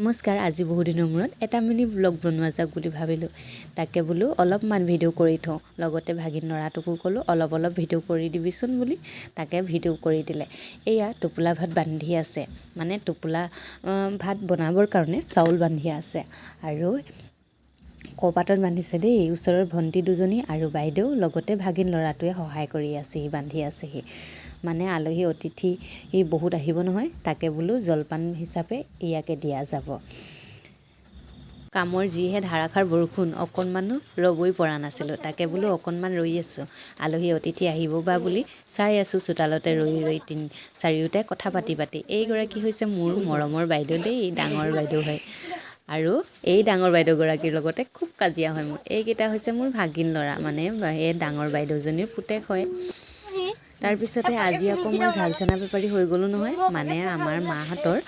নমস্কাৰ, আজি বহুদিনৰ মূৰত এটা মিনি ব্লগ বনোৱা যাওক বুলি ভাবিলোঁ। তাকে বোলো অলপমান ভিডিঅ' কৰি থওঁ। লগতে ভাগিন ল'ৰাটোকো ক'লোঁ অলপ ভিডিঅ' কৰি দিবিচোন বুলি। তাকে ভিডিঅ' কৰি দিলে। এয়া টোপোলা ভাত বান্ধি আছে, মানে টোপোলা ভাত বনাবৰ কাৰণে চাউল বান্ধি আছে। আৰু কপাতত বান্ধিছে দেই। ওচৰৰ ভণ্টি দুজনী আৰু বাইদেউ, লগতে ভাগিন ল'ৰাটোৱে সহায় কৰি আছেহি, বান্ধি আছেহি। মানে আলহী অতিথি বহুত আহিব নহয়, তাকে বোলো জলপান হিচাপে ইয়াকে দিয়া যাব। কামৰ যিহে ধাৰাসাৰ বৰষুণ, অকণমানো ৰ'বই পৰা নাছিলোঁ। তাকে বোলো অকণমান ৰৈ আছোঁ, আলহী অতিথি আহিব বা বুলি চাই আছোঁ চোতালতে ৰৈ চাৰিওটাই কথা পাতি। এইগৰাকী হৈছে মোৰ মৰমৰ বাইদেউ দেই, ডাঙৰ বাইদেউ হয়। আৰু এই ডাঙৰ বাইদেউগৰাকীৰ লগতে খুব কাজিয়া হয় মোৰ। এইকেইটা হৈছে মোৰ ভাগিন ল'ৰা, মানে এই ডাঙৰ বাইদেউজনীৰ পুতেক হয়। তাৰপিছতে আজি আকৌ মই ঝাল চানা বেপাৰী হৈ গ'লোঁ নহয়। মানে আমাৰ মাহঁতৰ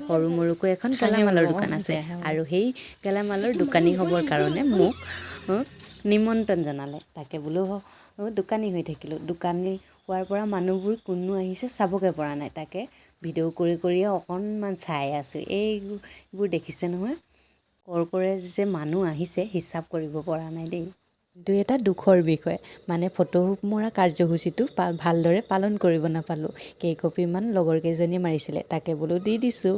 সৰু মৰুকৈ এখন গেলামালৰ দোকান আছে, আৰু সেই গেলামালৰ দোকানী হ'বৰ কাৰণে মোক নিমন্ত্ৰণ জনালে। তাকে বোলো দোকানী হৈ থাকিলোঁ। দোকানী হোৱাৰ পৰা মানুহবোৰ কোনো আহিছে চাবকে পৰা নাই। তাকে ভিডিঅ' কৰি অকণমান চাই আছোঁ। এইবোৰ দেখিছে নহয়, কৰে যে মানুহ আহিছে, হিচাপ কৰিব পৰা নাই দেই। কিন্তু এটা দুখৰ বিষয়, মানে ফটো মৰা কাৰ্যসূচীটো ভালদৰে পালন কৰিব নাপালোঁ। কেইকপিমান লগৰ কেইজনীয়ে মাৰিছিলে, তাকে বোলো দি দিছোঁ।